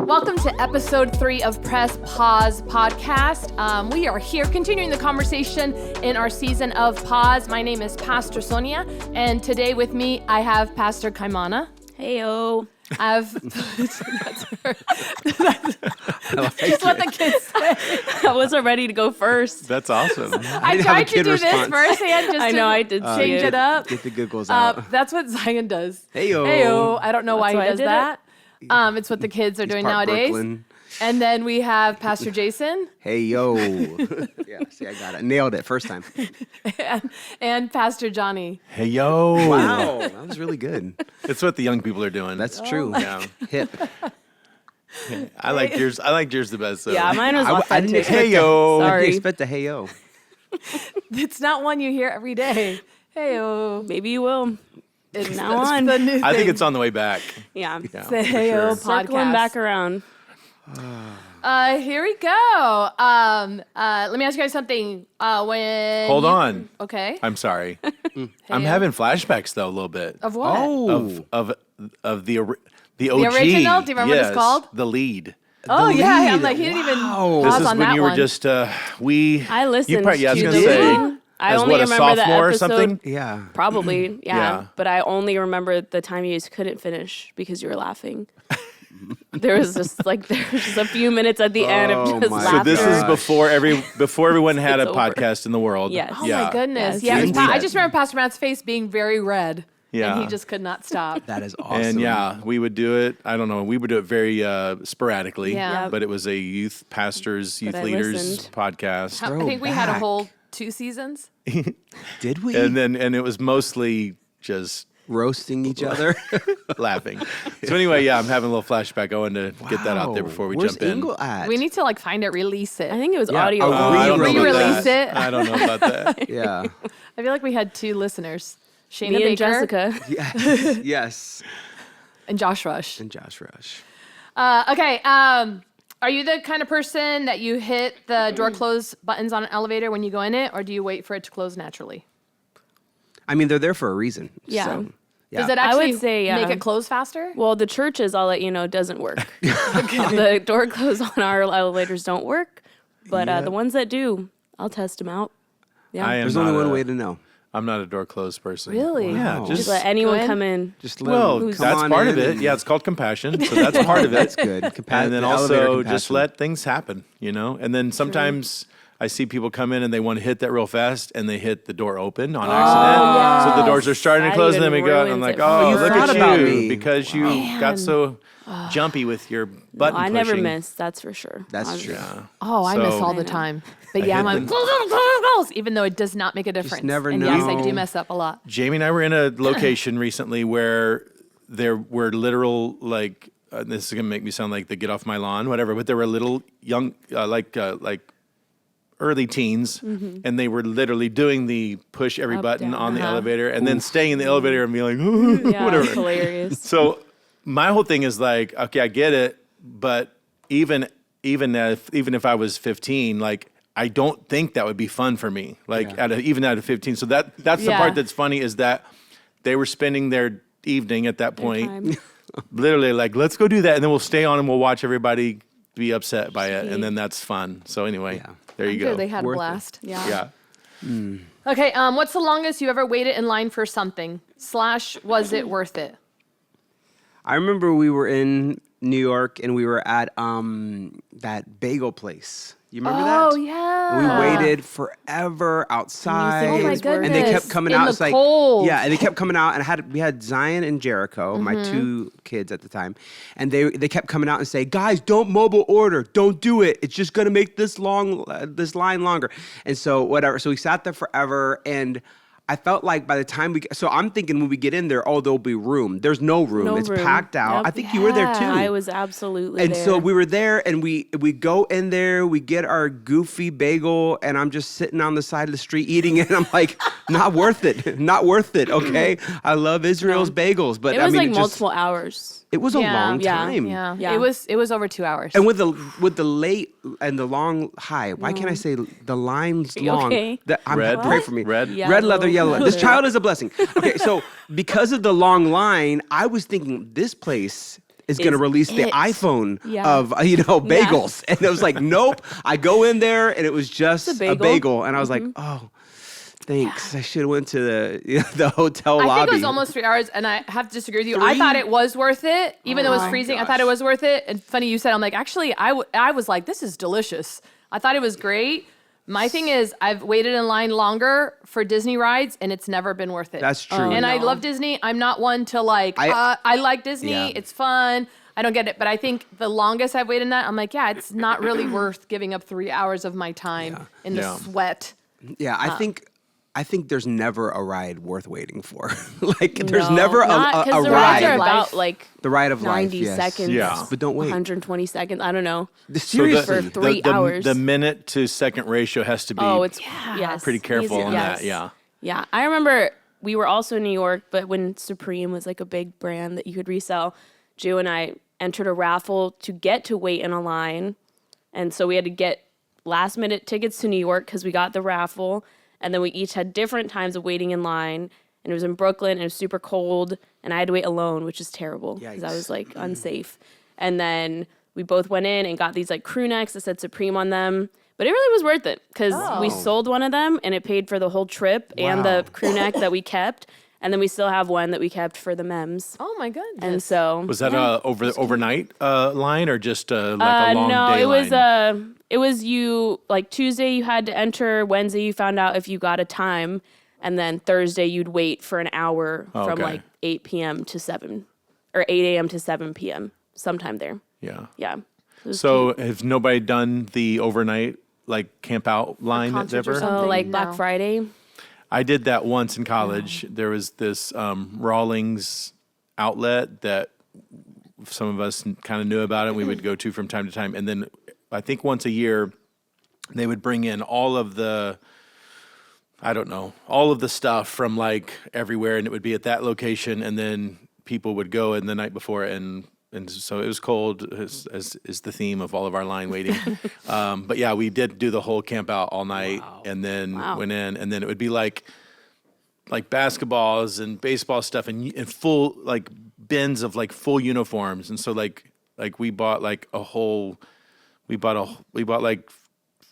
Welcome to episode 3 of Press Pause podcast. We are here continuing the conversation in our season of Pause. My name is Pastor Sonia, and today with me I have Pastor Kaimana. Heyo. I have just what the kids say. I wasn't ready to go first. That's awesome. I tried to do this first and just I know I did change it up. Get the giggles out. That's what Zion does. Heyo. Heyo. I don't know why he why I does did that. It's what the kids are doing part nowadays. Brooklyn. And then we have Pastor Jason. Hey, yo. Yeah, see, I got it. Nailed it first time. and Pastor Johnnie. Hey, yo. Wow, that was really good. It's what the young people are doing. That's true. Yeah. Hip. I like yours. I like yours the best. So. Yeah, mine was I authentic. didn't expect Hey, yo. I didn't Sorry. expect the hey, yo. It's not one you hear every day. Heyo. Maybe you will. It's now that's on. the new I think thing. it's on the way back. Yeah. Yeah, the for Heyo sure. Circling podcast. back around. Here we go. Let me ask you guys something. Hold on. Okay. I'm sorry. I'm Heyo. having flashbacks though a little bit Of what? Oh. of the OG. The original? Do you remember what it's Yes, called? The lead. Oh, The yeah. lead. I'm like, he didn't even Wow. pause This is on when that you were one. just I listened You probably, yeah, I was to gonna the say. lead. I as only what, a remember the sophomore or episode. something? Yeah. Probably, yeah. Yeah. But I only remember the time you guys couldn't finish because you were laughing. There was just a few minutes at the end of Oh just my laughter. So this is Gosh. before everyone had a It's over. podcast in the world. Yes. Oh, yeah. my goodness. Yes. Yeah, it was Indeed. I just remember Pastor Matt's face being very red. Yeah. And he just could not stop. That is awesome. And yeah, we would do it. I don't know. We would do it very sporadically. Yeah. Yep. But it was a youth pastors, youth I leaders listened. podcast. I think we had a back. whole 2 seasons. Did we? And it was mostly just roasting each other? laughing. So anyway, yeah, I'm having a little flashback. I wanted to get that out there before we Where's jump in. Ingle at? We need to find it, release it. I think it was Yeah, audio. a I don't know about Re-release that. it. I don't know about that. Yeah. I feel like we had 2 listeners. Shayna Me Baker and Jessica. Yes. Yes. and Josh Rush. And Josh Rush. Okay. Are you the kind of person that you hit the door close buttons on an elevator when you go in it, or do you wait for it to close naturally? I mean, they're there for a reason. Yeah. So, yeah. Does it I would actually say, yeah. make it close faster? Well, the churches, I'll let you know, doesn't work. The door close on our elevators don't work, but Yep. the ones that do, I'll test them out. Yeah. I am There's only not one a- way to know. I'm not a door closed person. Really? Yeah, Wow. just Just let anyone in. come in. Just let well, them come that's on part of in it. and- Yeah, it's called compassion, so that's part of it. That's good. And then The elevator also just compassion. let things happen, you know? And then sometimes I see people come in and they want to hit that real fast and they hit the door open on accident. So the doors are starting to That close and then even we go and I'm ruins like, it oh, You look forgot at about you me. because you got so jumpy with your button I never pushing. miss, that's for sure. That's true. Oh, I miss So- all the I know. time. But yeah, I'm hit like, them. close, even though it does not make a difference. never and yes, I know. do mess up a lot. Jamie and I were in a location recently where there were literal, like, this is going to make me sound like the get off my lawn, whatever, but there were little young, like early teens, and they were literally doing the push every Up, button down, on the uh-huh. elevator and then staying in the elevator and being like, "Ooh," Yeah, whatever. it's hilarious. So my whole thing is like, okay, I get it, but even if I was 15, like I don't think that would be fun for me. Like even out of 15. So that's the Yeah. part that's funny is that they were spending their evening at that point, Time. literally like, let's go do that, and then we'll stay on and we'll watch everybody be upset by it, Sweet. and then that's fun. So anyway, Yeah. there you I'm go. sure they had a Worth it. blast. Yeah. Yeah. Okay, what's the longest you ever waited in line for something? / was it worth it? I remember we were in New York and we were at that bagel place. You remember that? Oh, yeah. And we waited forever outside. Oh, my And they kept goodness. coming In out. the It's like, cold. yeah, and they kept coming out. And we had Zion and Jericho, my 2 kids at the time. And they kept coming out and say, guys, don't mobile order. Don't do it. It's just going to make this line longer. And so whatever. So we sat there forever. And I felt like by the time so I'm thinking when we get in there, oh, there'll be room. There's no room. No It's room. packed out. Yep. I think you were there too. I was absolutely And there. so we were there, and we go in there, we get our goofy bagel, and I'm just sitting on the side of the street eating it. And I'm like, not worth it, not worth it. Okay, I love Israel's bagels, but it I was mean, like it just- multiple hours. It was a long yeah, time. Yeah. Yeah. It was over 2 hours. And with the late and the long why can't I say the lines You long? okay? Red? Pray for me. Red? Red leather, Yellow. yellow. This child is a blessing. Okay, so because of the long line, I was thinking this place is going to release the it. iPhone Yeah. of, bagels. And it was like, nope. I go in there and it was just a bagel. And I was like, oh, thanks. I should have went to the hotel lobby. I think it was almost 3 hours, and I have to disagree with you. I thought it was worth it, even though it was freezing. I thought it was worth it. And funny you said, I'm like, actually, I was like, this is delicious. I thought it was great. My thing is, I've waited in line longer for Disney rides, and it's never been worth it. That's true. And I love Disney. I'm not one to I like Disney. Yeah. It's fun. I don't get it. But I think the longest I've waited in that, I'm like, yeah, it's not really worth giving up 3 hours of my time in the sweat. Yeah, I think there's never a ride worth waiting for. There's never a the ride. rides are about like The ride of 90 life, yes. seconds. Yeah. But don't wait. 120 seconds. I don't know. Seriously. For 3 hours. The minute to second ratio has to be yes. pretty careful on that. Yeah. Yeah. I remember we were also in New York, but when Supreme was like a big brand that you could resell, Ju and I entered a raffle to get to wait in a line. And so we had to get last minute tickets to New York because we got the raffle. And then we each had different times of waiting in line. And it was in Brooklyn, and it was super cold. And I had to wait alone, which is terrible because I was like unsafe. And then we both went in and got these like crew necks that said Supreme on them. But it really was worth it because we sold one of them and it paid for the whole trip and the crew neck that we kept. And then we still have one that we kept for the mems. Oh my goodness. And so Was that overnight line or just like a long day line? It was you like Tuesday you had to enter, Wednesday you found out if you got a time, and then Thursday you'd wait for an hour from like 8 p.m. to 7 or 8 a.m. to 7 p.m. sometime there. Yeah. Yeah. So has nobody done the overnight like camp out line concert or ever? something? Oh, like No. Black Friday. I did that once in college. There was this Rawlings outlet that some of us kind of knew about it. We would go to from time to time. And then I think once a year, they would bring in all of the stuff from like everywhere. And it would be at that location. And then people would go in the night before and so it was cold as is the theme of all of our line waiting. But yeah, we did do the whole camp out all night and then went in, and then it would be like basketballs and baseball stuff and full like bins of like full uniforms. And so like we bought like we bought like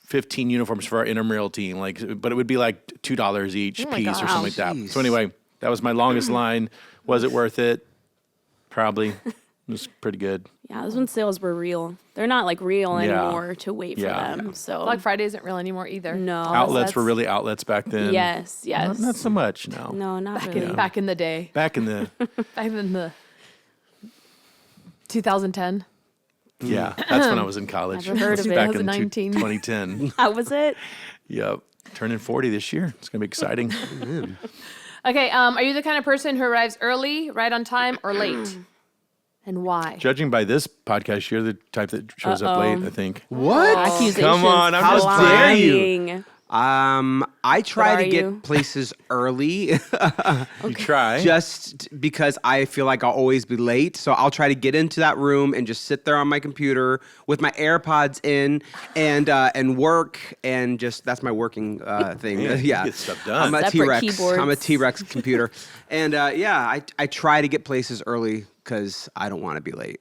15 uniforms for our intramural team, but it would be like $2 each piece or something like that. So anyway, that was my longest line. Was it worth it? Probably. It was pretty good. Yeah, those when sales were real. They're not like real anymore to wait for them. So Black Friday isn't real anymore either. no Outlets were really outlets back then. Yes. Not so much now. No, not really. Back in the day. Back in the 2010. yeah, that's when I was in college. Never heard of it. Back in 2019. 2010. How was it? Yep, turning 40 this year. It's gonna be exciting. Okay, are you the kind of person who arrives early, right on time, or late? And why? Judging by this podcast, you're the type that shows up late. I think. What? Accusations. Come on, I'm How just dare you? flying. I try are to get you? places early You try. just because I feel like I'll always be late. So I'll try to get into that room and just sit there on my computer with my AirPods in and work and just that's my working thing. Man, you yeah, get stuff done. I'm a Separate T-Rex. keyboards. I'm a T-Rex computer, and I try to get places early because I don't want to be late.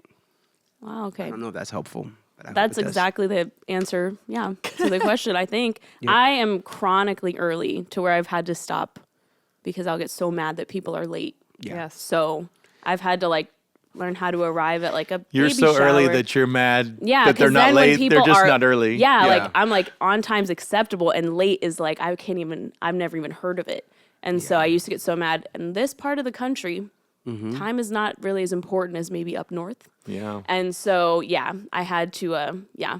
Wow. Okay. I don't know if that's helpful. But I hope That's it does. exactly the answer, to the question, I think. I am chronically early to where I've had to stop because I'll get so mad that people are late. Yeah. Yes. So I've had to like learn how to arrive at like a You're baby so early shower. that you're mad Yeah, that they're 'cause not then when late. people They're just are- not early. Yeah, Yeah. like I'm like on time's acceptable and late is like I've never even heard of it. And so I used to get so mad. In this part of the country, time is not really as important as maybe up north. Yeah. And so, I had to,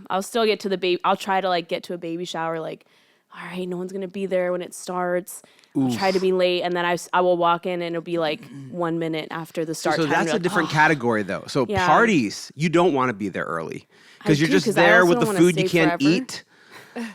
I'll still get to the baby. I'll try to like get to a baby shower. Like, all right, no one's going to be there when it starts. I'll try to be late. And then I will walk in and it'll be like 1 minute after the start So time. that's You're a like, different "Oh." category, though. So Yeah. parties, you don't want to be there early because you're do, just 'cause I there also with the don't wanna food you stay can't forever. eat.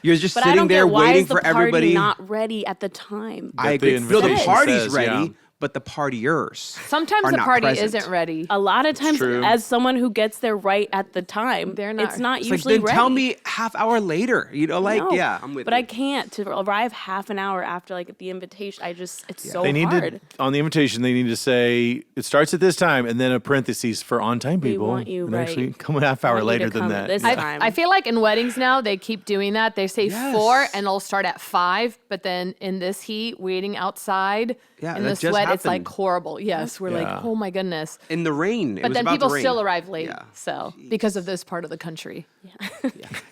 You're just But I sitting don't there get why waiting is the for party everybody. not ready at the time? I That the agree. No, the invitation party's says, ready, yeah. but the partiers Sometimes are the not party present. isn't ready. A lot of times, true. as someone who gets there right at the time, They're not. it's not It's like, usually then ready. tell me half hour later. No, Yeah, I'm with but you. I can't to arrive half an hour after like the invitation. It's so They need hard. to, on the invitation, they need to say, it starts at this time, and then a parentheses for on-time We people. want you, and right. actually come a half hour Want you to later than come that. at this Yeah. time. I feel like in weddings now, they keep doing that. They say Yes. 4 and they'll start at 5, but then in this heat, waiting outside Yeah, in that the just sweat, it's like happened. horrible. Yes, we're like, Yeah. oh my goodness. In the rain. It But was then about people to rain. still arrive late. Yeah. So because of this part of the country.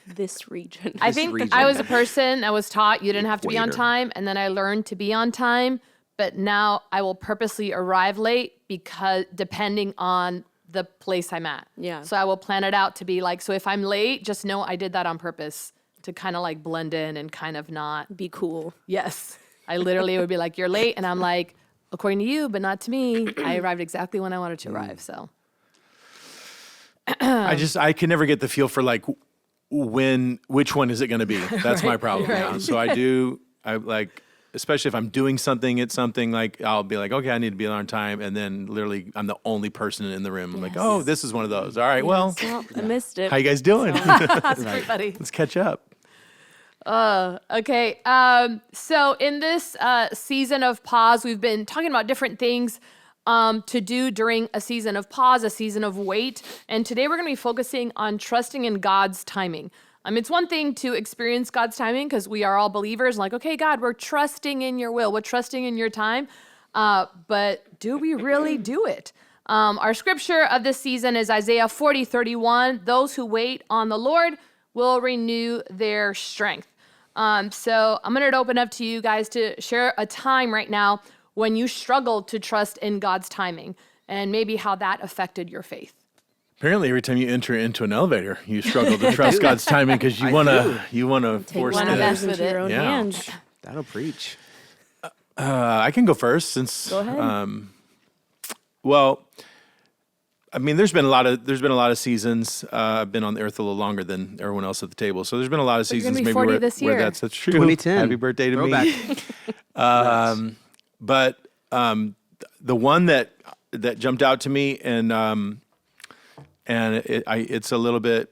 This region. I This think region. I was a person that was taught you didn't have to be on Equator. time, and then I learned to be on time. But now I will purposely arrive late because depending on the place I'm at. Yeah. So I will plan it out to be like, so if I'm late, just know I did that on purpose to kind of like blend in and kind of not. Be cool. Yes. I literally would be like, you're late. And I'm like, according to you, but not to me. I arrived exactly when I wanted to arrive. So I can never get the feel for like which one is it going to be? That's my problem now. So I like, especially if I'm doing something at something, like I'll be like, okay, I need to be on time. And then literally I'm the only person in the room. I'm like, oh, this is one of those. All right, well, I missed it. how you guys doing? everybody. Let's catch up. Okay. So in this season of pause, we've been talking about different things to do during a season of pause, a season of wait. And today we're going to be focusing on trusting in God's timing. It's one thing to experience God's timing because we are all believers. Like, okay, God, we're trusting in your will. We're trusting in your time. But do we really do it? Our scripture of this season is Isaiah 40:31. Those who wait on the Lord will renew their strength. So I'm going to open up to you guys to share a time right now when you struggled to trust in God's timing and maybe how that affected your faith. Apparently, every time you enter into an elevator, you struggle to trust God's timing because you want to force One of the. those into your own Yeah. hands. That'll preach. I can go first since. Go ahead. Well, I mean, there's been a lot of seasons. I've been on the earth a little longer than everyone else at the table, so there's been a lot of you're gonna seasons be maybe 40 where, this where year. that's true. 2010. Happy birthday to Throwback. me. But the one that jumped out to me, and it's a little bit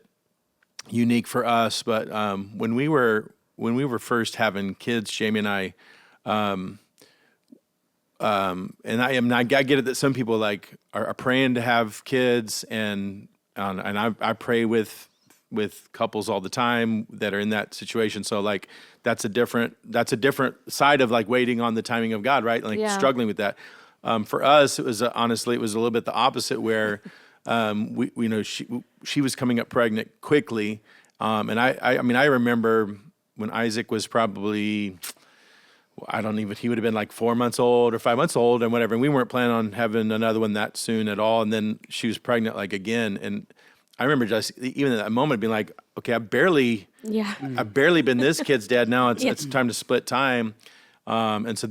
unique for us, but when we were first having kids, Jamie and I. And I get it that some people like are praying to have kids, and I pray with couples all the time that are in that situation. So like that's a different side of like waiting on the timing of God, right? Like Yeah. struggling with that. For us, it was honestly it was a little bit the opposite, where she was coming up pregnant quickly, and I remember when Isaac was probably. He would have been like 4 months old or 5 months old and whatever. And we weren't planning on having another one that soon at all. And then she was pregnant like again. And I remember just even at that moment being like, okay, I've barely been this kid's dad. Now it's time to split time. And so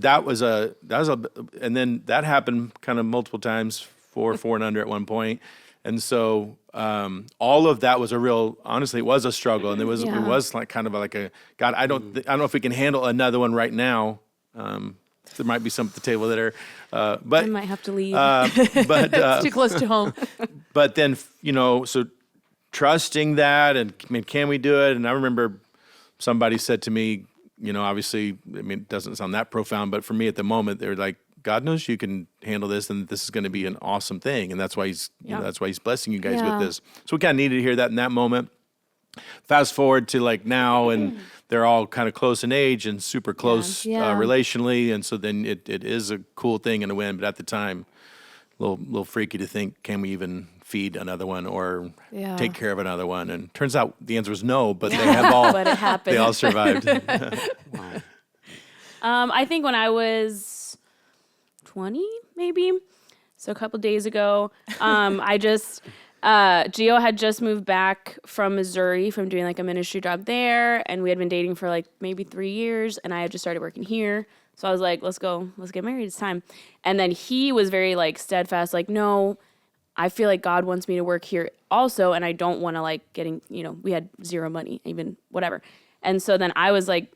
and then that happened kind of multiple times, four and under at one point. And so all of that was honestly, it was a struggle. And it was like kind of like a, God, I don't know if we can handle another one right now. There might be some at the table that are, but I might have to leave. It's too close to home. but then, so trusting that and can we do it? And I remember somebody said to me, obviously, it doesn't sound that profound, but for me at the moment, they were like, God knows you can handle this, and this is going to be an awesome thing, and that's why he's blessing you guys with this. So we kind of needed to hear that in that moment. Fast forward to like now, and they're all kind of close in age and super close relationally, and so then it is a cool thing and a win. But at the time, a little freaky to think, can we even feed another one or take care of another one? And turns out the answer was no, but they have all. But it happened. They all survived. I think when I was 20, maybe. So a couple days ago, Gio had just moved back from Missouri from doing like a ministry job there. And we had been dating for like maybe 3 years. And I had just started working here. So I was like, let's get married. It's time. And then he was very like steadfast, like, no, I feel like God wants me to work here also. And I don't want to like we had zero money, even whatever. And so then I was like,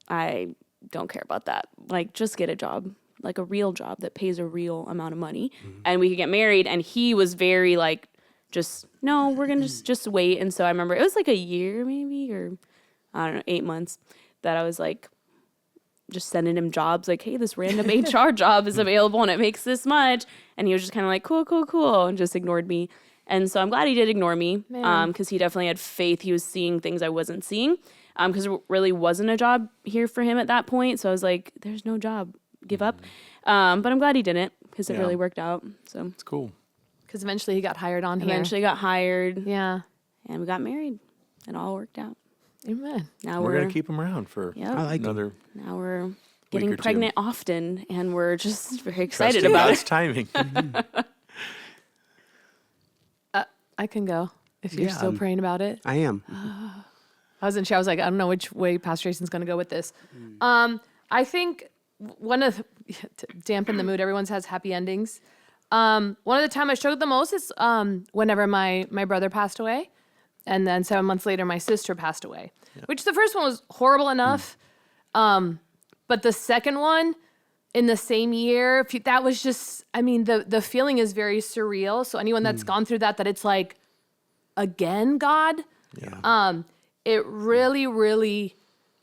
I don't care about that. Like, just get a job. like a real job that pays a real amount of money, and we could get married. And he was very like, just no, we're gonna just wait. And so I remember it was like a year maybe, or I don't know, 8 months, that I was like just sending him jobs like, hey, this random HR job is available and it makes this much. And he was just kind of like, cool, and just ignored me. And so I'm glad he did ignore me, because he definitely had faith. He was seeing things I wasn't seeing, because there really wasn't a job here for him at that point. So I was like, there's no job, give up. But I'm glad he didn't, because it really worked out. So It's cool. Because eventually he got hired on here. eventually got hired, Yeah. and we got married. It all worked out. Amen. Now We're going to keep him around for Yep. I like it. another Now we're or getting two. pregnant often, and we're just very excited trusting about God's it. timing. I can go if you're still praying about it. I am. I wasn't sure. I was like, I don't know which way Pastor Jason's going to go with this. I think one of to dampen the mood, everyone's has happy endings. One of the time I struggled the most is whenever my brother passed away. And then 7 months later, my sister passed away, which the first one was horrible enough. But the second one in the same year, that was just, I mean, the feeling is very surreal. So anyone that's gone through that it's like, again, God, it really, really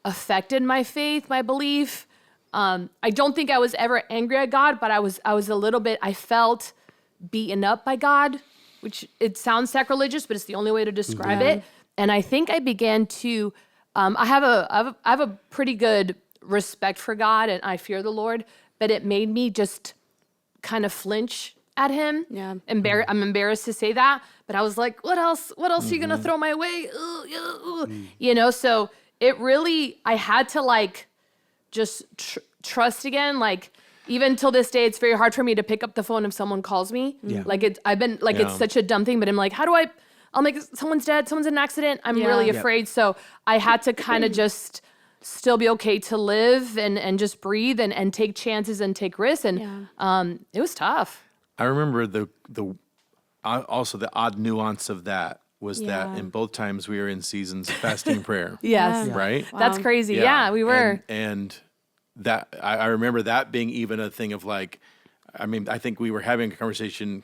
affected my faith, my belief. I don't think I was ever angry at God, but I was a little bit, I felt beaten up by God, which it sounds sacrilegious, but it's the only way to describe it. And I think I began to, I have a pretty good respect for God, and I fear the Lord, but it made me just kind of flinch at him. Yeah. I'm embarrassed to say that, but I was like, what else are you going to throw my way? You know, so it really, I had to like just trust again. Like even till this day, it's very hard for me to pick up the phone if someone calls me. Yeah. Like it's such a dumb thing, but I'm like, I'm like, someone's dead, someone's in an accident. I'm really afraid. So I had to kind of just still be okay to live and just breathe and take chances and take risks. And it was tough. I remember also the odd nuance of that was that in both times we were in seasons of fasting and prayer. Yes. Yeah. Right? Wow. That's crazy. Yeah, we were. And that I remember that being even a thing of like, I mean, I think we were having a conversation,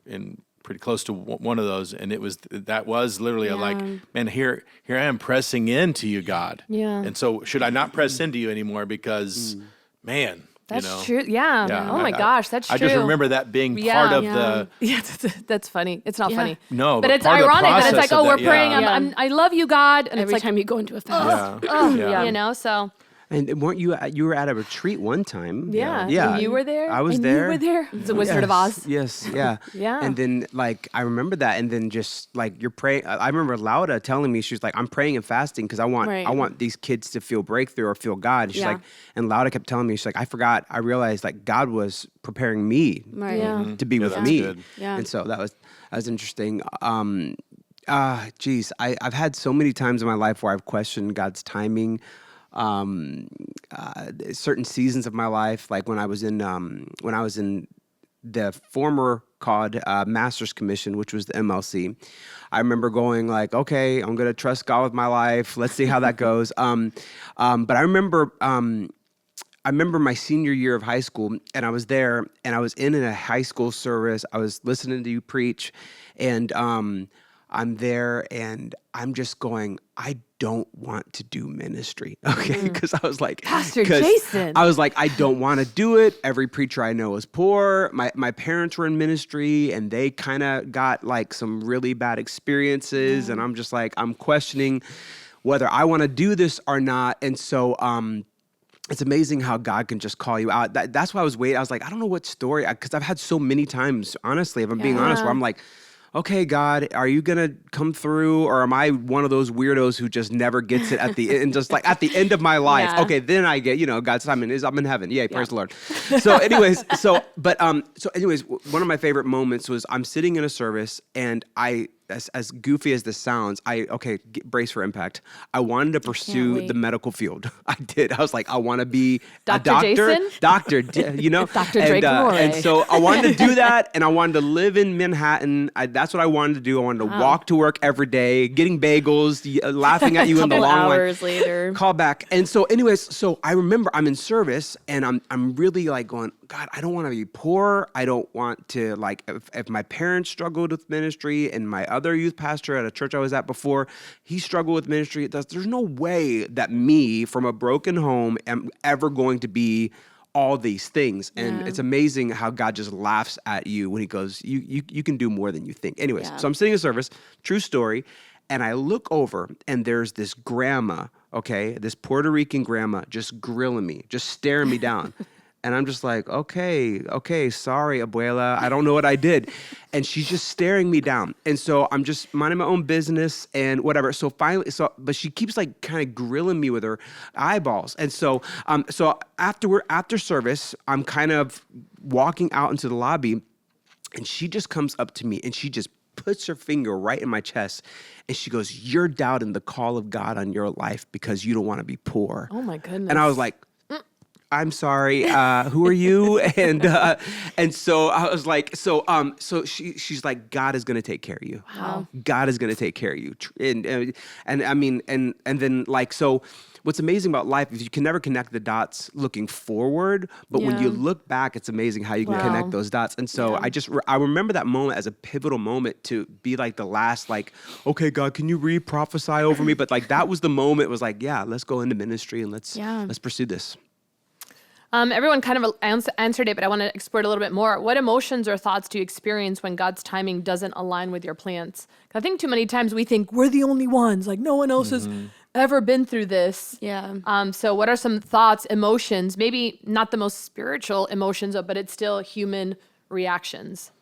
in pretty close to one of those, and that was literally a like, man, here I am pressing into you, God. Yeah. And so should I not press into you anymore because, man, That's true. Yeah. Yeah, Oh my gosh, that's true. I just remember that being part of the. Yeah, that's funny. It's not funny. No, but it's part of the ironic that it's like, process of we're that, praying. yeah. I love you, God, and Every it's like, time you go into a fast. you know. So And weren't you were at a retreat one time? yeah, Yeah. And you were there. I was and there. You were there. It's the Wizard of Oz. Yes, yeah. Yeah. And then, like, I remember that. And then just, like, you're praying. I remember Lauda telling me, she was like, I'm praying and fasting because I want these kids to feel breakthrough or feel God. And she's like, and Lauda kept telling me, she's like, I realized, like, God was preparing me Yeah. to be with that's me. good. Yeah. And so that was interesting. Geez, I've had so many times in my life where I've questioned God's timing. Certain seasons of my life, like when I was in the former called Master's Commission, which was the MLC. I remember going like, okay, I'm gonna trust God with my life. Let's see how that goes. But I remember my senior year of high school, and I was there, and I was in a high school service. I was listening to you preach, and I'm there, and I'm just going, I don't want to do ministry, okay? Because I was like, Pastor Jason. I was like, I don't want to do it. Every preacher I know is poor. My parents were in ministry, and they kind of got like some really bad experiences, and I'm just like, I'm questioning whether I want to do this or not. And so it's amazing how God can just call you out. That's why I was waiting. I was like, I don't know what story, because I've had so many times, honestly, if I'm being honest, where I'm like, okay, God, are you going to come through, or am I one of those weirdos who just never gets it at the end, just like at the end of my life? Yeah. Okay, then I get, God's timing is I'm in heaven. Yay, praise the Lord. So anyways, one of my favorite moments was I'm sitting in a service, and as goofy as this sounds, brace for impact. I wanted to pursue the medical field. I did. I was like, I want to be a doctor. Jason? Doctor, you know? Dr. Drake And so I wanted to do that, and I wanted to live in Manhattan. That's what I wanted to do. I wanted to walk to work every day, getting bagels, laughing at you in the long line. Hours later. Call back. And so anyways, so I remember I'm in service, and I'm really like going, God, I don't want to be poor. I don't want to, like, if my parents struggled with ministry and my other youth pastor at a church I was at before, he struggled with ministry. There's no way that me from a broken home am ever going to be all these things. And it's amazing how God just laughs at you when he goes, you can do more than you think. Anyways, so I'm sitting in service, true story, and I look over and there's this grandma, okay, this Puerto Rican grandma just grilling me, just staring me down. And I'm just like, okay, sorry, abuela, I don't know what I did. And she's just staring me down. And so I'm just minding my own business and whatever. So finally, but she keeps like kind of grilling me with her eyeballs. And so after service, I'm kind of walking out into the lobby, and she just comes up to me and she just puts her finger right in my chest, and she goes, "You're doubting the call of God on your life because you don't want to be poor." Oh my goodness. And I was like, I'm sorry, who are you? And so I was like, so she's like, God is going to take care of you. Wow. God is going to take care of you. And I mean, and then like, so what's amazing about life is you can never connect the dots looking forward, but when you look back, it's amazing how you can connect those dots. And so I remember that moment as a pivotal moment to be like the last, like, okay, God, can you prophesy over me? But like, that was the moment. It was like, yeah, let's go into ministry and let's pursue this. Everyone kind of answered it, but I want to explore it a little bit more. What emotions or thoughts do you experience when God's timing doesn't align with your plans? I think too many times we think we're the only ones, like no one else has ever been through this. Yeah. So what are some thoughts, emotions, maybe not the most spiritual emotions, but it's still human reactions?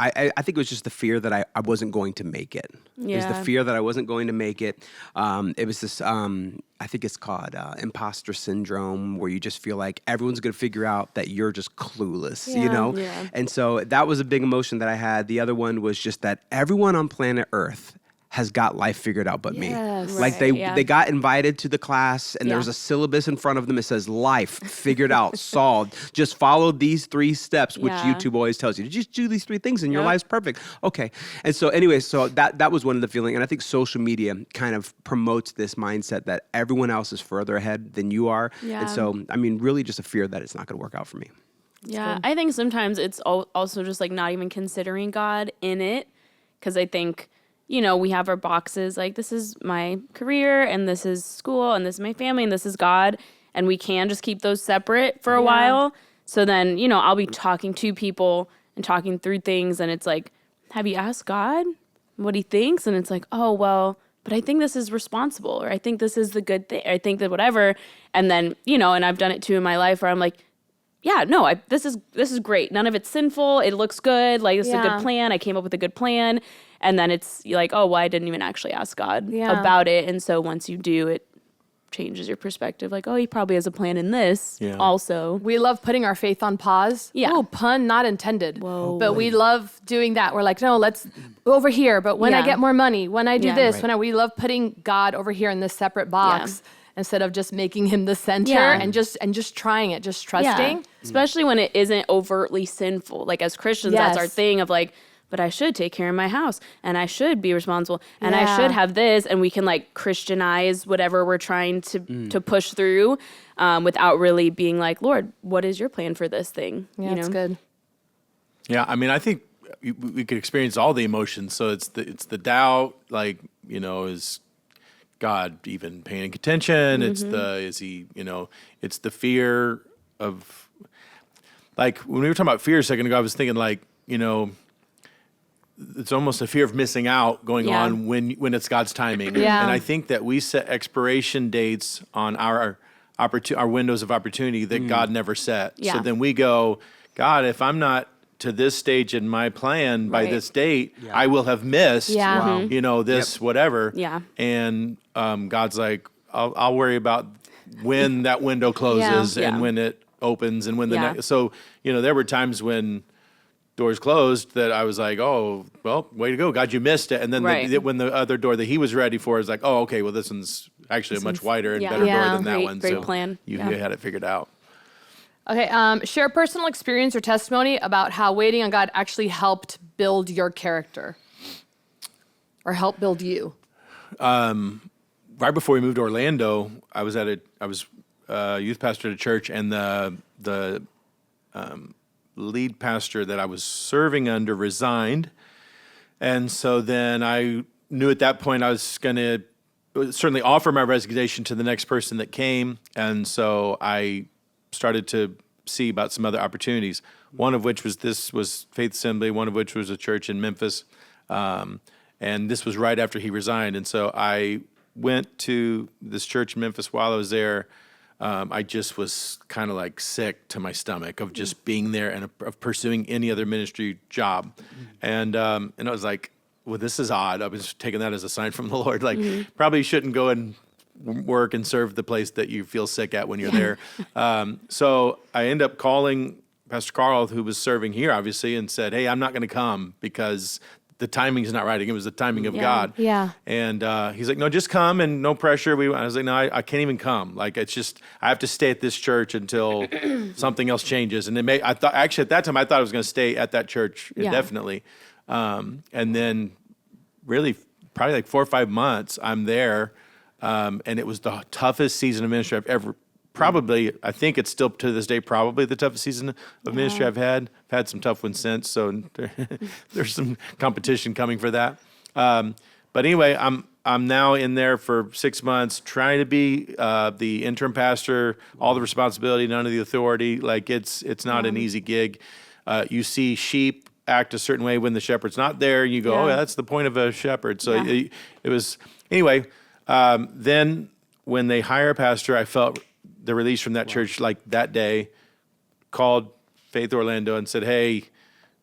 I think it was just the fear that I wasn't going to make it. It was the fear that I wasn't going to make it. It was this, I think it's called imposter syndrome, where you just feel like everyone's going to figure out that you're just clueless, you know? Yeah. And so that was a big emotion that I had. The other one was just that everyone on planet Earth has got life figured out but me. Like they got invited to the class, and there's a syllabus in front of them. It says life figured out, solved. Just follow these 3 steps, which YouTube always tells you. Just do these 3 things and your life's perfect. Okay. And so anyway, so that was one of the feeling. And I think social media kind of promotes this mindset that everyone else is further ahead than you are. Yeah. And so, I mean, really just a fear that it's not going to work out for me. Yeah. I think sometimes it's also just like not even considering God in it. Because I think, you know, we have our boxes, like this is my career and this is school and this is my family and this is God. And we can just keep those separate for a while. So then, you know, I'll be talking to people and talking through things, and it's like, have you asked God what he thinks? And it's like, oh, well, but I think this is responsible, or I think this is the good thing. I think that whatever. And then, you know, and I've done it too in my life where I'm like, yeah, no, this is great. None of it's sinful. It looks good. Like, this is a good plan. I came up with a good plan. And then it's like, oh, well, I didn't even actually ask God about it. And so once you do, it changes your perspective. Like, oh, he probably has a plan in this also. We love putting our faith on pause. Yeah. Oh, pun not intended. Whoa. But we love doing that. We're like, no, let's over here. But when I get more money, when I do this, we love putting God over here in this separate box. Instead of just making him the center and just trying it, just trusting. Yeah. Especially when it isn't overtly sinful. Like as Christians, that's our thing of like, but I should take care of my house, and I should be responsible, and I should have this, and we can like Christianize whatever we're trying to push through without really being like, Lord, what is your plan for this thing? Yeah, that's good. Yeah, I mean, I think we could experience all the emotions. So it's the doubt, like, you know, is God even paying attention? It's it's the fear of, like, when we were talking about fear a second ago, I was thinking like, you know, it's almost a fear of missing out going on when it's God's timing. Yeah. And I think that we set expiration dates on our windows of opportunity that God never set. Yeah. So then we go, God, if I'm not to this stage in my plan by this date, I will have missed, you know, this whatever. Yeah. And God's like, I'll worry about when that window closes and when it opens and when the next. So, you know, there were times when doors closed that I was like, oh, well, way to go. God, you missed it. And then Right. when the other door that he was ready for is like, oh, okay, well, this one's actually a much wider and better door than that Great- one. great so plan. You Yeah. had it figured out. Okay, share a personal experience or testimony about how waiting on God actually helped build your character or help build you. Right before we moved to Orlando, I was youth pastor at a church, and the lead pastor that I was serving under resigned. And so then I knew at that point I was going to certainly offer my resignation to the next person that came. And so I started to see about some other opportunities, one of which was Faith Assembly, one of which was a church in Memphis. And this was right after he resigned. And so I went to this church in Memphis while I was there. I just was kind of like sick to my stomach of just being there and of pursuing any other ministry job. And I was like, well, this is odd. I was taking that as a sign from the Lord. Like, probably shouldn't go and work and serve the place that you feel sick at when you're there. So I end up calling Pastor Carl, who was serving here, obviously, and said, hey, I'm not going to come because the timing's not right. It was the timing of God. Yeah. And he's like, no, just come and no pressure. I was like, no, I can't even come. Like, it's just, I have to stay at this church until something else changes. And I thought, actually at that time, I thought I was going to stay at that church indefinitely. And then really probably like 4 or 5 months I'm there. And it was the toughest season of ministry I've ever, probably, I think it's still to this day, probably the toughest season of ministry I've had. I've had some tough ones since, so there's some competition coming for that. But anyway, I'm now in there for 6 months, trying to be the interim pastor, all the responsibility, none of the authority. Like it's not an easy gig. You see sheep act a certain way when the shepherd's not there. You go, oh, yeah, that's the point of a shepherd. So it was, anyway, then when they hire a pastor, I felt the release from that church like that day, called Faith Orlando and said, hey,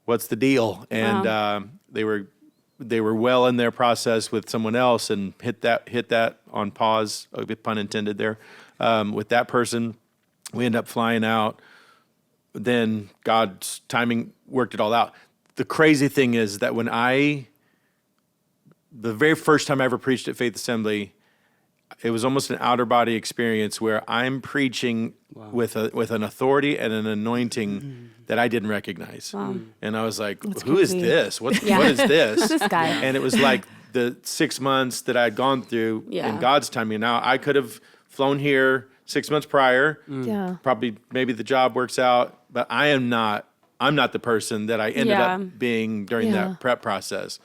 what's the deal? And they were well in their process with someone else and hit that on pause, pun intended there, with that person. We end up flying out. Then God's timing worked it all out. The crazy thing is that the very first time I ever preached at Faith Assembly, it was almost an outer body experience where I'm preaching with an authority and an anointing that I didn't recognize. And I was like, who is this? What is this? This guy. And it was like the 6 months that I'd gone through in God's timing. Now, I could have flown here 6 months prior. Probably, maybe the job works out, but I'm not the person that I ended up being during that prep process.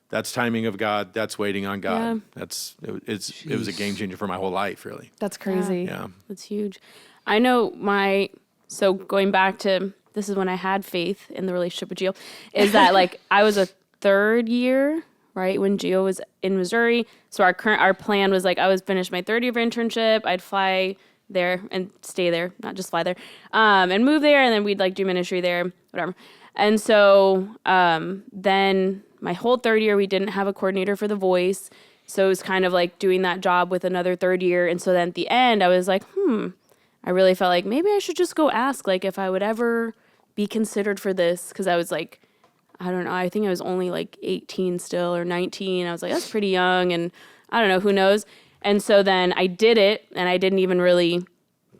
That's timing of God. That's waiting on God. It was a game changer for my whole life, really. That's crazy. Yeah. That's huge. I know so going back to, this is when I had faith in the relationship with Gio, is that like I was a third year, right, when Gio was in Missouri. So our plan was like I was finished my third year of internship. I'd fly there and stay there, not just fly there, and move there, and then we'd like do ministry there, whatever. And so then my whole third year, we didn't have a coordinator for The Voice. So it was kind of like doing that job with another third year. And so then at the end, I was like, I really felt like maybe I should just go ask, like, if I would ever be considered for this. Because I was like, I don't know, I think I was only like 18 still or 19. I was like, that's pretty young. And I don't know, who knows? And so then I did it, and I didn't even really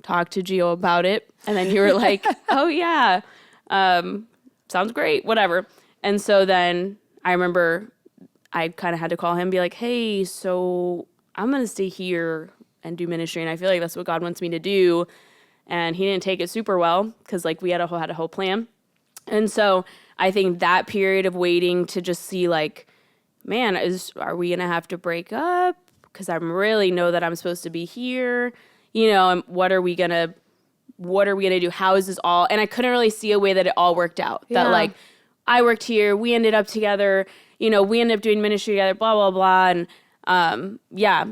talk to Gio about it. And then you were like, oh, yeah, sounds great, whatever. And so then I remember I kind of had to call him and be like, hey, so I'm going to stay here and do ministry, and I feel like that's what God wants me to do. And he didn't take it super well because like we had a whole plan. And so I think that period of waiting to just see like, man, are we going to have to break up? Because I really know that I'm supposed to be here, and what are we going to do? How is this all? And I couldn't really see a way that it all worked out. That like, I worked here, we ended up together, we ended up doing ministry together, blah, blah, blah. And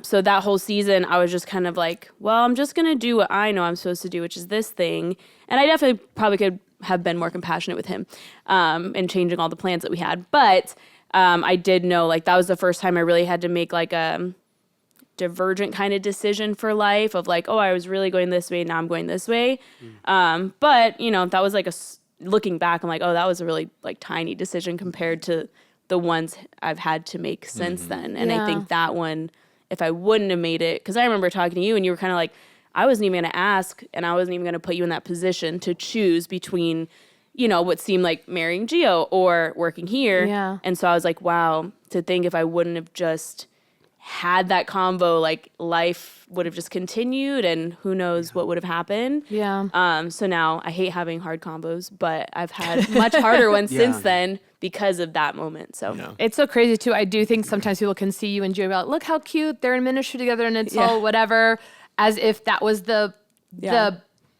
so that whole season, I was just kind of like, well, I'm just going to do what I know I'm supposed to do, which is this thing. And I definitely probably could have been more compassionate with him and changing all the plans that we had. But I did know, like, that was the first time I really had to make, like, a divergent kind of decision for life of, like, oh, I was really going this way, now I'm going this way. But, that was, like, looking back, I'm like, oh, that was a really like tiny decision compared to the ones I've had to make since then. And I think that one, if I wouldn't have made it, because I remember talking to you and you were kind of like, I wasn't even going to ask, and I wasn't even going to put you in that position to choose between, you know, what seemed like marrying Gio or working here. Yeah. And so I was like, wow, to think if I wouldn't have just had that combo, like life would have just continued and who knows what would have happened. Yeah. So now I hate having hard combos, but I've had much harder ones since then because of that moment. So It's so crazy too. I do think sometimes people can see you and Gio like, look how cute, they're in ministry together and it's all whatever, as if that was the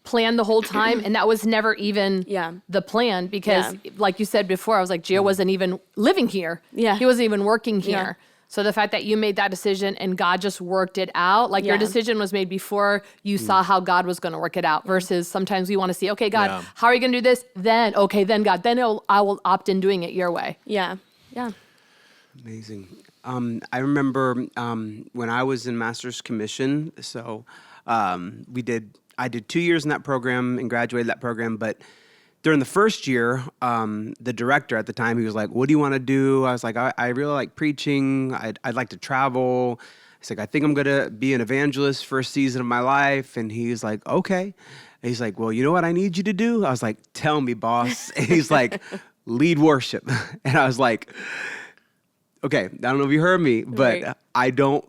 plan the whole time. And that was never even the plan because like you said before, I was like, Gio wasn't even living here. Yeah. He wasn't even working here. So the fact that you made that decision and God just worked it out, like your decision was made before you saw how God was going to work it out versus sometimes we want to see, okay, God, how are you going to do this? Then, okay, then God, then I will opt in doing it your way. Yeah. Amazing. I remember when I was in Master's Commission, so I did 2 years in that program and graduated that program, but during the first year, the director at the time, he was like, what do you want to do? I was like, I really like preaching. I'd like to travel. He's like, I think I'm going to be an evangelist for a season of my life. And he's like, okay. And he's like, well, you know what I need you to do? I was like, tell me, boss. And he's like, lead worship. And I was like, okay, I don't know if you heard me, but I don't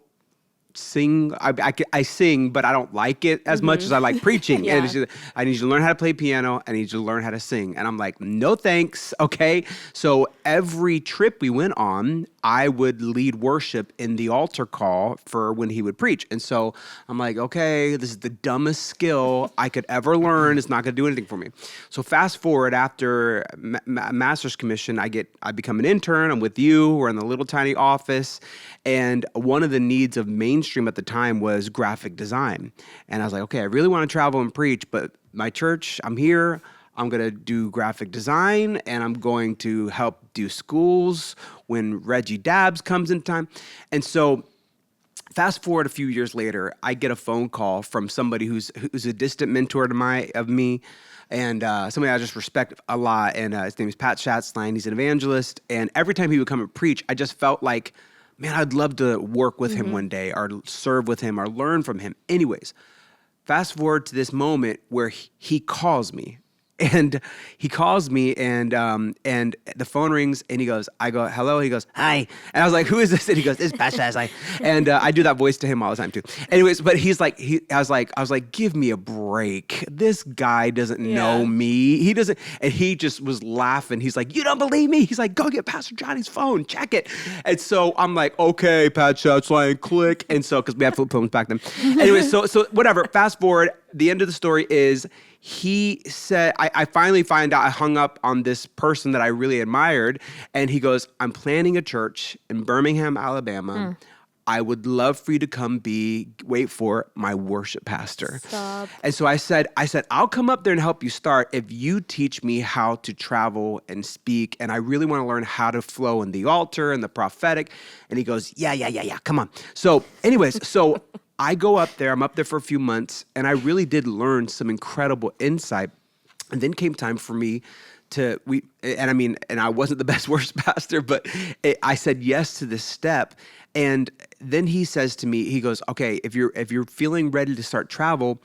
sing. I sing, but I don't like it as much as I like preaching. And just, I need you to learn how to play piano. I need you to learn how to sing. And I'm like, no thanks. Okay. So every trip we went on, I would lead worship in the altar call for when he would preach. And so I'm like, okay, this is the dumbest skill I could ever learn. It's not going to do anything for me. So fast forward after Master's Commission, I become an intern. I'm with you. We're in the little tiny office. And one of the needs of mainstream at the time was graphic design. And I was like, okay, I really want to travel and preach, but my church, I'm here. I'm going to do graphic design, and I'm going to help do schools when Reggie Dabbs comes in time. And so fast forward a few years later, I get a phone call from somebody who's a distant mentor of me, and somebody I just respect a lot. And his name is Pat Schatzline. He's an evangelist. And every time he would come and preach, I just felt like, man, I'd love to work with him one day or serve with him or learn from him. Anyways, fast forward to this moment where he calls me. And he calls me and the phone rings and he goes, I go, hello. He goes, hi. And I was like, who is this? And he goes, it's Pastor Schatzline. And I do that voice to him all the time too. Anyways, but he's like, I was like, give me a break. This guy doesn't know me. He doesn't. And he just was laughing. He's like, you don't believe me? He's like, go get Pastor Johnny's phone. Check it. And so I'm like, okay, Pat Schatzline, click. And so, because we had flip phones back then. Anyway, so whatever. Fast forward. The end of the story is he said, I finally find out I hung up on this person that I really admired. And he goes, I'm planning a church in Birmingham, Alabama. I would love for you to come be, wait for, my worship pastor. Stop. And so I said, I'll come up there and help you start if you teach me how to travel and speak. And I really want to learn how to flow in the altar and the prophetic. And he goes, yeah, come on. So anyways, I go up there, I'm up there for a few months, and I really did learn some incredible insight. And then came time for me and I wasn't the best worship pastor, but I said yes to this step. And then he says to me, he goes, okay, if you're feeling ready to start travel,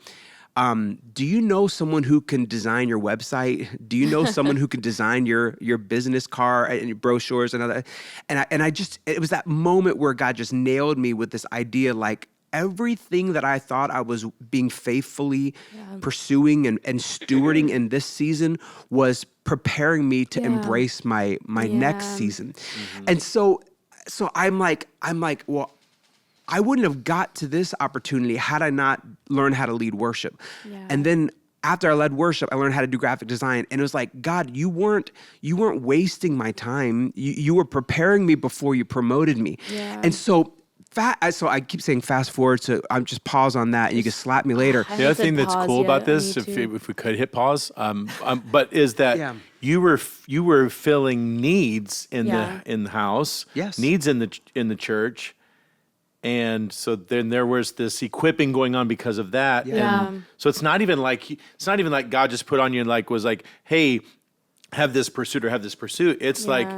do you know someone who can design your website? Do you know someone who can design your business card and your brochures and all that? And it was that moment where God just nailed me with this idea, like, everything that I thought I was being faithfully pursuing and stewarding in this season was preparing me to embrace my next season. And so I'm like, well, I wouldn't have got to this opportunity had I not learned how to lead worship. Yeah. And then after I led worship, I learned how to do graphic design. And it was like, God, you weren't wasting my time. You were preparing me before you promoted me. Yeah. And so I keep saying fast forward, so I'm just pause on that, and you can slap me later. The other thing that's cool about this, if we could hit pause, but is that you were filling needs in the house, needs in the church, and so then there was this equipping going on because of that. Yeah. And so it's not even like God just put on you and was like, hey, have this pursuit or have this pursuit. It's like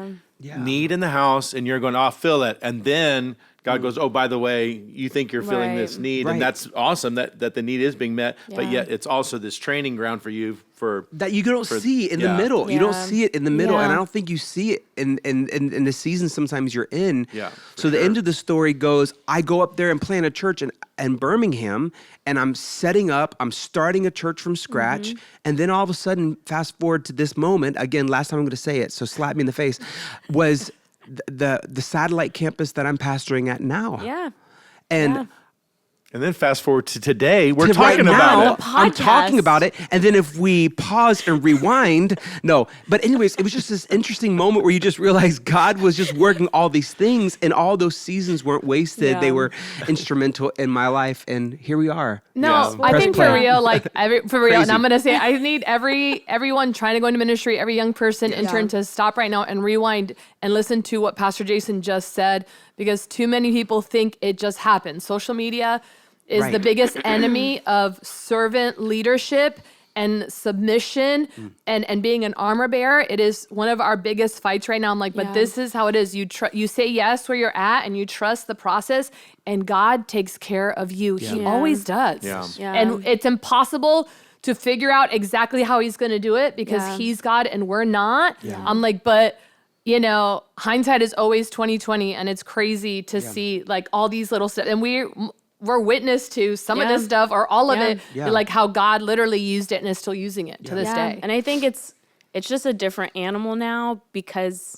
Yeah. need in the house, and you're going, oh, fill it. And then God goes, oh, by the way, you think you're filling this need. Right. And that's awesome that the need is being met. But Yeah. yet it's also this training ground for you for that you don't see in the yeah. middle. You don't Yeah. see it in the middle, and Yeah. I don't think you see it in the season sometimes you're in. Yeah, for So the sure. end of the story goes, I go up there and plant a church in Birmingham, and I'm setting up, I'm starting a church from scratch, Mm-hmm. and then all of a sudden, fast forward to this moment, again, last time I'm going to say it, so slap me in the face, was the satellite campus that I'm pastoring at now. Yeah. And Yeah. And then fast forward to today, we're to talking right about now, it. I'm talking Podcast. about it. And then if we pause and rewind, no. But anyways, it was just this interesting moment where you just realize God was just working all these things, and all those seasons weren't wasted. Yeah. They were instrumental in my life, and here we are. No, Yeah. I think Press for play. real, like for real, and Crazy. I'm gonna say I need everyone trying to go into ministry, every young person, intern to stop right now and rewind and listen to what Pastor Jason just said, because too many people think it just happened. Social media is the Right. biggest enemy of servant leadership and submission and being an armor bearer. It is one of our biggest fights right now. I'm like, but Yeah. this is how it is. You say yes where you're at, and you trust the process, and God takes care of you. He Yeah. always does. Yeah. Yeah. And it's impossible to figure out exactly how he's going to do it because Yeah. he's God and we're not. I'm like, but hindsight is always 2020, and it's crazy to see like all these little steps. And we're witness to some of this Yeah. stuff or all of Yeah. it, Yeah. like how God literally used it and is still using it to this day. And I think it's just a different animal now, because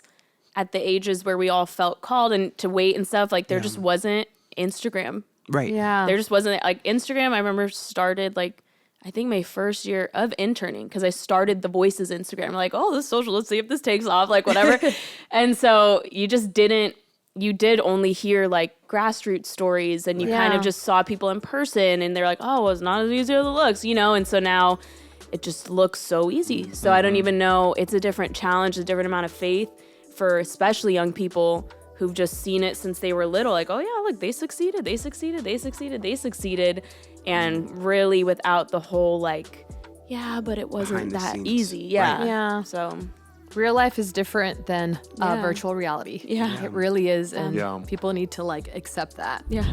at the ages where we all felt called and to wait and stuff, like there just wasn't Instagram. Right. Yeah. There just wasn't like Instagram. I remember started like, I think my first year of interning, because I started the Voices Instagram. Like, oh, this social, let's see if this takes off, like whatever. And so you did only hear like grassroots stories, and you kind Yeah. of just saw people in person, and they're like, oh, well, it's not as easy as it looks, And so now it just looks so easy. So I don't even know. It's a different challenge, a different amount of faith for especially young people who've just seen it since they were little. Like, oh yeah, look, they succeeded. And really without the whole like, yeah, but it wasn't Behind the that scenes. easy. Yeah. Right. Yeah. So Real life is different than Yeah. virtual reality. Yeah. It really is. And Yeah. people need to like accept that. yeah.